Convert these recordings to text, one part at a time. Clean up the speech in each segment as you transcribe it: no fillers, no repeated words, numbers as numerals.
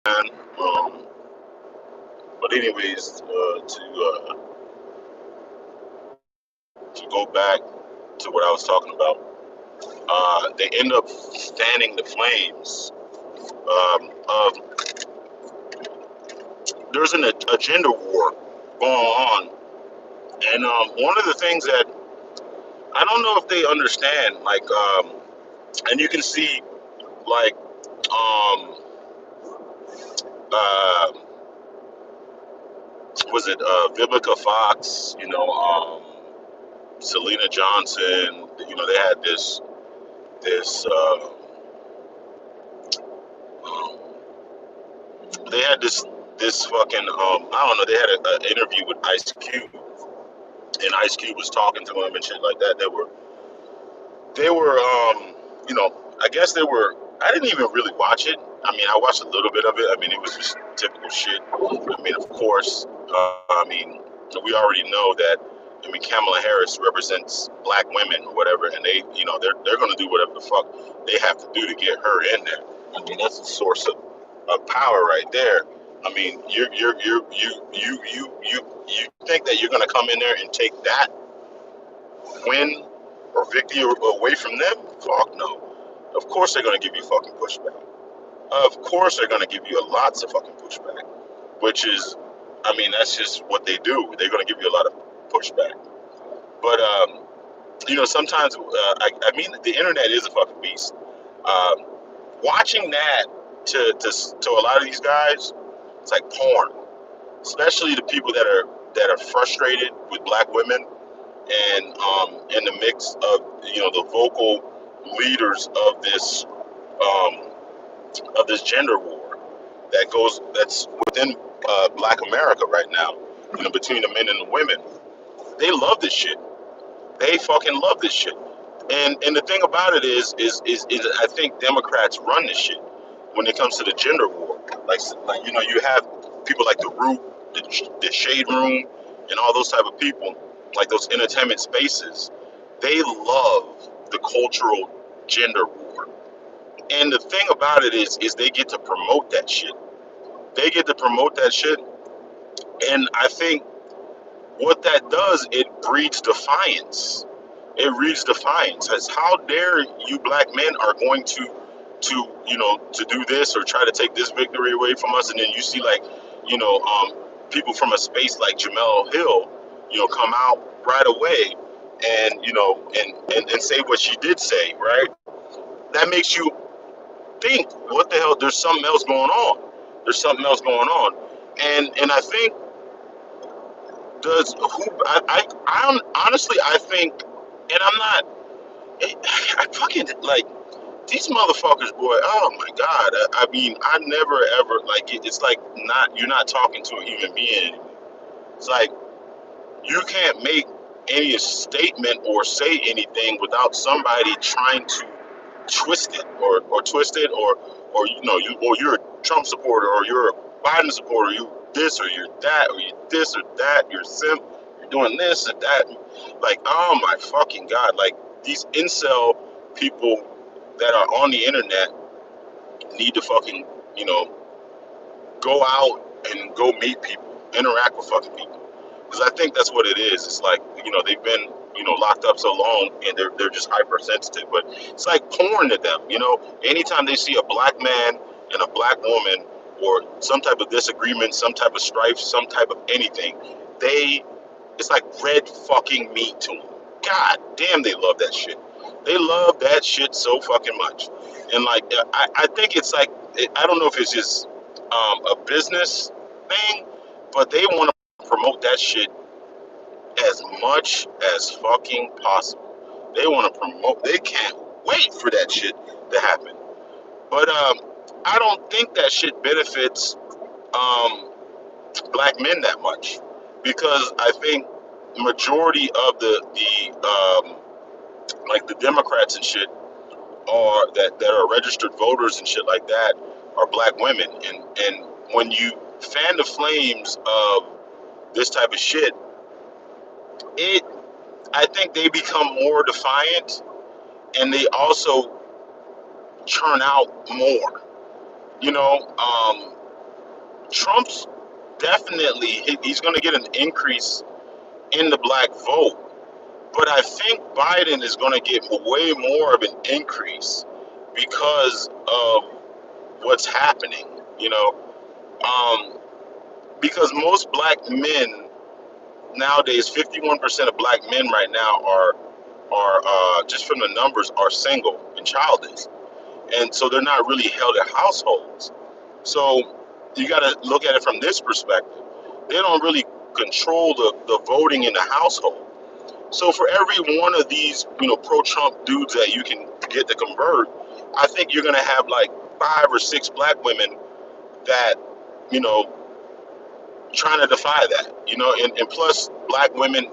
man. Um, but anyways, to go back to what I was talking about, they end up fanning the flames of there's an agenda war going on, and one of the things that I don't know if they understand, like, and you can see, like, um, uh, was it Vivica Fox? Selena Johnson. They had this. Um, they had this fucking I don't know. They had an interview with Ice Cube, and Ice Cube was talking to him and shit like that. They were I guess they were. I didn't even really watch it. I mean, I watched a little bit of it. I mean, it was just typical shit. I mean, of course, we already know that. I mean, Kamala Harris represents black women or whatever, and they're going to do whatever the fuck they have to do to get her in there. I mean, that's a source of power right there. I mean, you think that you're going to come in there and take that win or victory away from them? Fuck no. Of course they're going to give you fucking pushback. Of course they're going to give you lots of fucking pushback, which is, I mean, that's just what they do. They're going to give you a lot of pushback. But, sometimes, I mean, the internet is a fucking beast. Um, Watching that to a lot of these guys, it's like porn, especially the people that are frustrated with black women and in the mix of the vocal leaders um, of this gender war that's within Black America right now. Between the men and the women, they love this shit. They fucking love this shit. And the thing about it is I think Democrats run this shit when it comes to the gender war. Like you have people like the Root, the Shade Room, and all those type of people, like those entertainment spaces. They love the cultural gender war. And the thing about it is they get to promote that shit. They get to promote that shit, and I think what that does, it breeds defiance. It breeds defiance. As how dare you black men are going to do this or try to take this victory away from us, and then you see like people from a space like Jamel Hill, come out right away and and say what she did say, right? That makes you think, what the hell? There's something else going on. There's something else going on, and I think does who I honestly I think, and I'm not. I fucking like these motherfuckers, boy. Oh my god. I mean, I never ever like it's like not you're not talking to a human being anymore. It's like you can't make any statement or say anything without somebody trying to twist it or twist it or you're a Trump supporter or you're a Biden supporter, you this or you're that or you this or that, you're simp, you're doing this and that. Like, oh my fucking god, like these incel people that are on the internet need to fucking, you know, go out and go meet people, interact with fucking people. Because I think that's what it is. It's like, they've been, locked up so long and they're just hypersensitive. But it's like porn to them, Anytime they see a black man and a black woman or some type of disagreement, some type of strife, some type of anything, it's like red fucking meat to them. God damn, they love that shit. They love that shit so fucking much. And like, I think it's like, I don't know if it's just a business thing, but they want to promote that shit as much as fucking possible. They want to promote. They can't wait for that shit to happen. But I don't think that shit benefits um, black men that much because I think majority of the like the Democrats and shit are that are registered voters and shit like that are black women, and when you fan the flames of this type of shit, it I think they become more defiant and they also churn out more. You know, Trump's definitely he's going to get an increase in the black vote, but I think Biden is going to get way more of an increase because of what's happening. You know, um, because most black men nowadays, 51% of black men right now are just from the numbers are single and childless, and so they're not really held at households. So you got to look at it from this perspective. They don't really control the voting in the household. So for every one of these, pro-Trump dudes that you can get to convert, I think you're gonna have like 5 or 6 black women that, you know, trying to defy that, and plus black women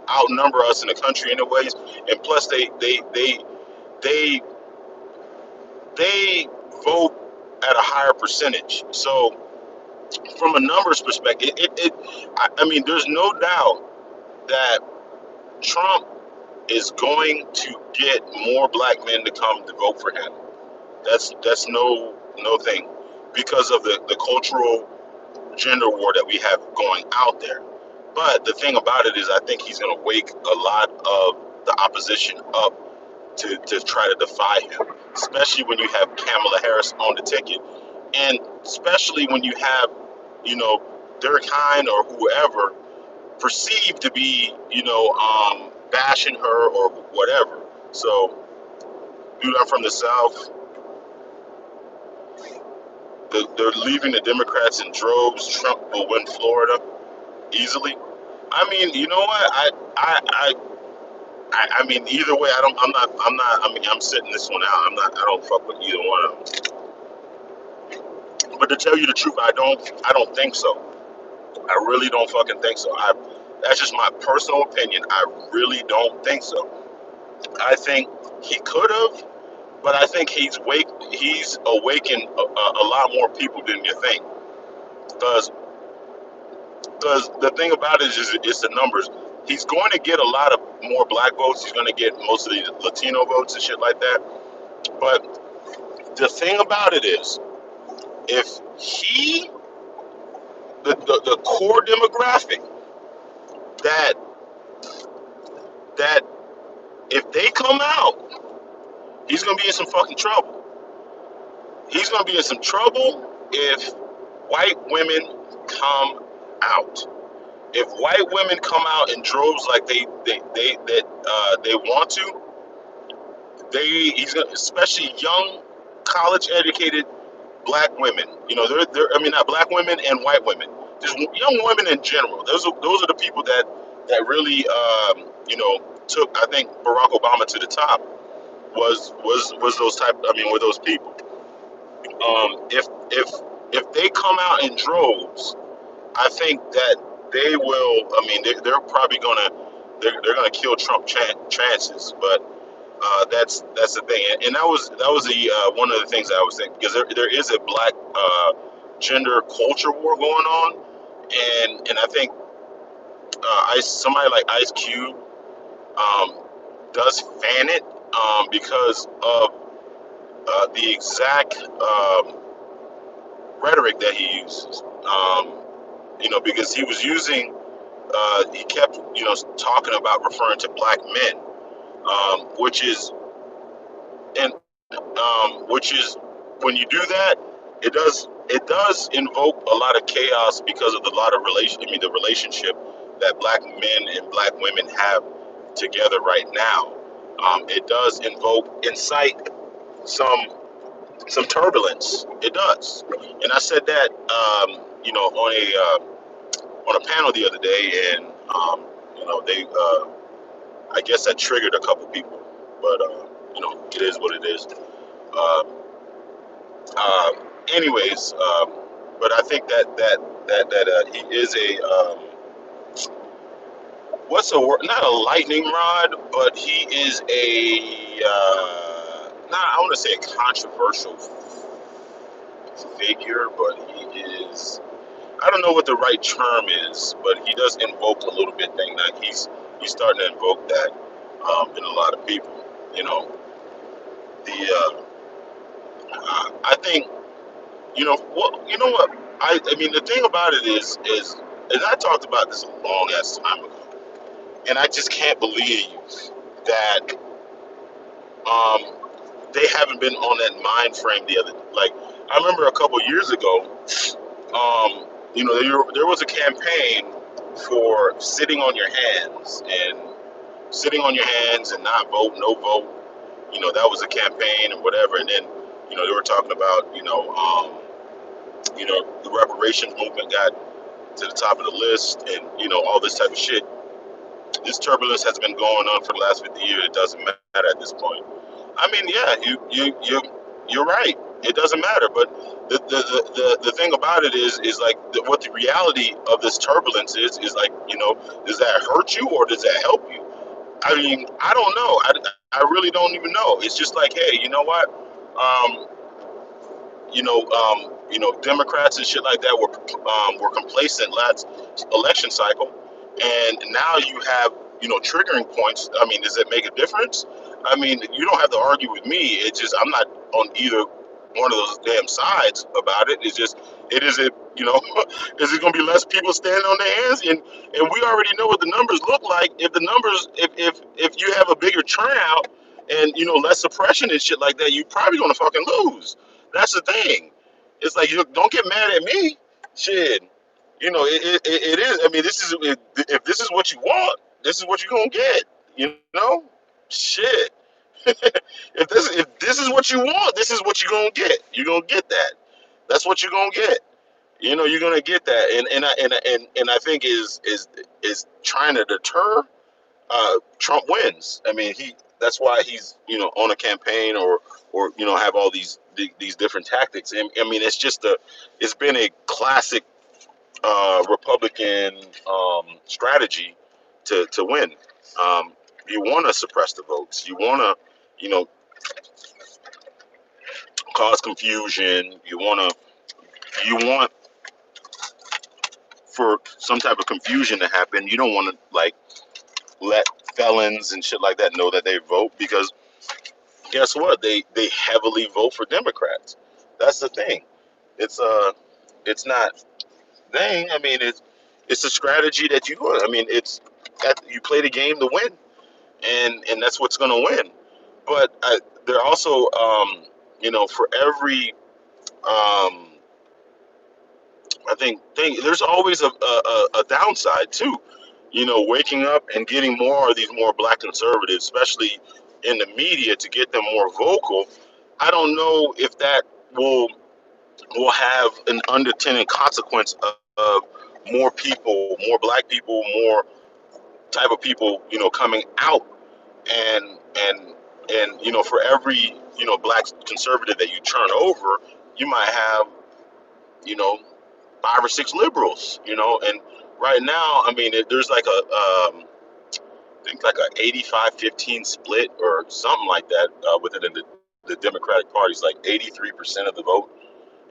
outnumber us in the country anyways, and plus they they vote at a higher percentage. So from a numbers perspective, I mean, there's no doubt that Trump is going to get more black men to come to vote for him. That's no thing because of the cultural gender war that we have going out there. But the thing about it is, I think he's going to wake a lot of the opposition up to try to defy him, especially when you have Kamala Harris on the ticket, and especially when you have, Derek Hine or whoever perceived to be, bashing her or whatever. So, dude, I'm from the South. They're leaving the Democrats in droves. Trump will win Florida easily. I mean, you know what? I mean, either way, I'm not. I mean, I'm sitting this one out. I'm not. I don't fuck with either one of them. But to tell you the truth, I don't think so. I really don't fucking think so. That's just my personal opinion. I really don't think so. I think he could have, but I think he's awakened a lot more people than you think. Because the thing about it is it's the numbers. He's going to get a lot of more black votes. He's going to get most of the Latino votes and shit like that. But the thing about it is, if he, the core demographic that that if they come out, he's going to be in some fucking trouble. He's going to be in some trouble if white women come out. If white women come out in droves like they want to, he's gonna, especially young, college educated black women. They're I mean, not black women and white women, just young women in general. Those are the people that really took, I think, Barack Obama to the top. Was those type? I mean, were those people? If they come out in droves, I think that they will. I mean, they're probably they're gonna kill Trump chances, but that's the thing, and that was the one of the things that I was thinking, because there is a black gender culture war going on, and I think somebody like Ice Cube um, does fan it because of the exact rhetoric that he uses. Because he was using, he kept, talking about referring to black men, which is, and which is, when you do that, it does invoke a lot of chaos because of the relationship that black men and black women have together right now. It does incite some turbulence. It does, and I said that on a panel the other day, and they I guess that triggered a couple people, but it is what it is. Uh, uh, anyways, but I think that he is a what's a word? Not a lightning rod, but he is a not, I want to say a controversial figure, but he is. I don't know what the right term is, but he does invoke a little bit thing. That he's starting to invoke that in a lot of people. You know, I think, what I mean, the thing about it is, and I talked about this a long ass time ago, and I just can't believe that um, they haven't been on that mind frame the other. Like, I remember a couple years ago, there was a campaign for sitting on your hands and sitting on your hands and not vote, no vote. That was a campaign and whatever. And then, they were talking about, the reparations movement got to the top of the list, and all this type of shit. This turbulence has been going on for the last 50 years. It doesn't matter at this point. I mean, yeah, you're right. It doesn't matter. But the thing about it is like what the reality of this turbulence is like, does that hurt you or does that help you? I mean, I don't know. I really don't even know. It's just like, hey, you know what? Um, Democrats and shit like that were complacent last election cycle, and now you have triggering points. I mean, does it make a difference? I mean, you don't have to argue with me. It's just I'm not on either one of those damn sides about it. It's just it is it. Is it going to be less people standing on their hands? And we already know what the numbers look like. If the numbers, if you have a bigger turnout and less suppression and shit like that, you probably going to fucking lose. That's the thing. It's like, you don't get mad at me. Shit. It is. I mean, this is if this is what you want, this is what you're gonna get. You know, shit. If this is what you want, this is what you're gonna get. You're gonna get that. That's what you're gonna get. You're gonna get that. And I think is trying to deter Trump wins. I mean, that's why he's on a campaign or have all these different tactics. And I mean, it's been a classic Republican strategy to win. Um, you want to suppress the votes. You want to cause confusion. You want for some type of confusion to happen. You don't want to like let felons and shit like that know that they vote, because guess what? They heavily vote for Democrats. That's the thing. It's not thing. I mean, it's a strategy that you. I mean, you play the game to win, and that's what's going to win. But they're also, for every, I think thing, there's always a downside too. Waking up and getting more of these more black conservatives, especially in the media, to get them more vocal. I don't know if that will have an unintended consequence of more people, more black people, more type of people, coming out, and for every black conservative that you turn over, you might have you know 5 or 6 liberals, and right now, I mean, there's like I think like a 85-15 split or something like that within the Democratic Party. Is like 83% of the vote,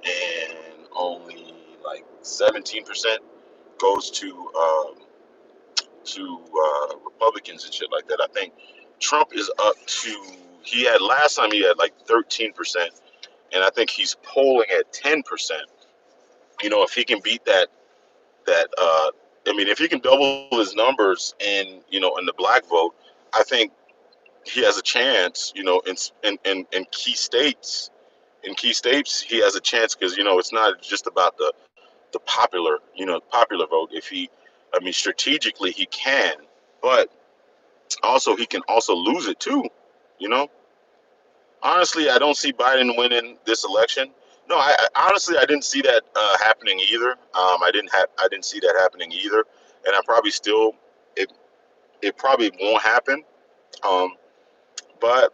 and only like 17% goes to Republicans and shit like that. I think Trump is up to he had last time he had like 13%, and I think he's polling at 10%. If he can beat that, I mean, if he can double his numbers in the black vote, I think he has a chance. In key states. In key states, he has a chance because it's not just about the popular vote. If he, I mean, strategically he can, but also he can also lose it too. You know, honestly, I don't see Biden winning this election. No, honestly I didn't see that happening either. I didn't see that happening either, and I probably still it it probably won't happen. Um, but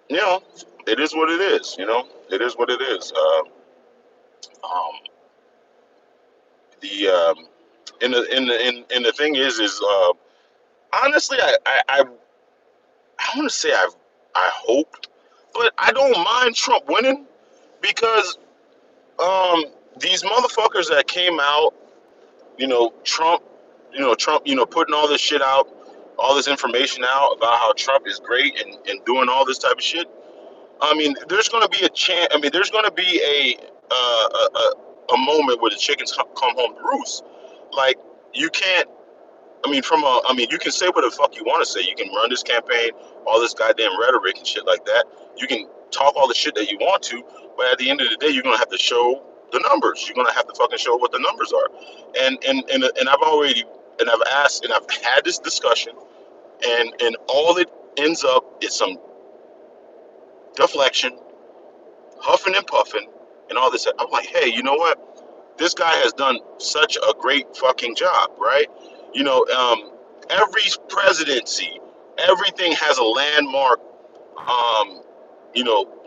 you know, it is what it is. It is what it is. Um, the and the thing is honestly, I want to say I hope, but I don't mind Trump winning because um these motherfuckers that came out, Trump, Trump, putting all this shit out, all this information out about how Trump is great and doing all this type of shit. I mean, there's going to be a chance. I mean, there's going to be a moment where the chickens come home to roost. Like, you can't. You can say what the fuck you want to say. You can run this campaign, all this goddamn rhetoric and shit like that. You can talk all the shit that you want to, but at the end of the day, you're gonna have to show the numbers. You're gonna have to fucking show what the numbers are. And I've asked and I've had this discussion, and all it ends up is some deflection, huffing and puffing, and all this. I'm like, hey, you know what? This guy has done such a great fucking job, right? You know, every presidency, everything has a landmark,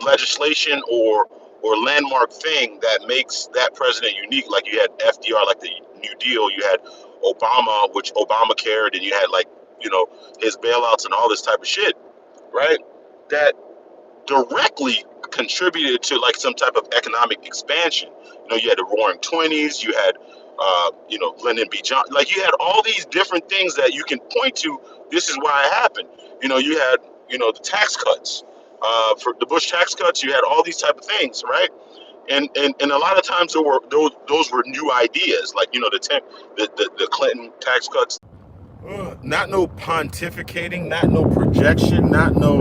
legislation or landmark thing that makes that president unique. Like you had FDR, like the New Deal. You had Obama, which Obamacare, and you had like his bailouts and all this type of shit, right? That directly contributed to like some type of economic expansion. You had the Roaring Twenties, you had, Lyndon B. Johnson. Like you had all these different things that you can point to. This is why it happened. You had, the tax cuts, for the Bush tax cuts. You had all these type of things, right? And a lot of times those were new ideas, like the Clinton tax cuts. Not no pontificating, not no projection, not no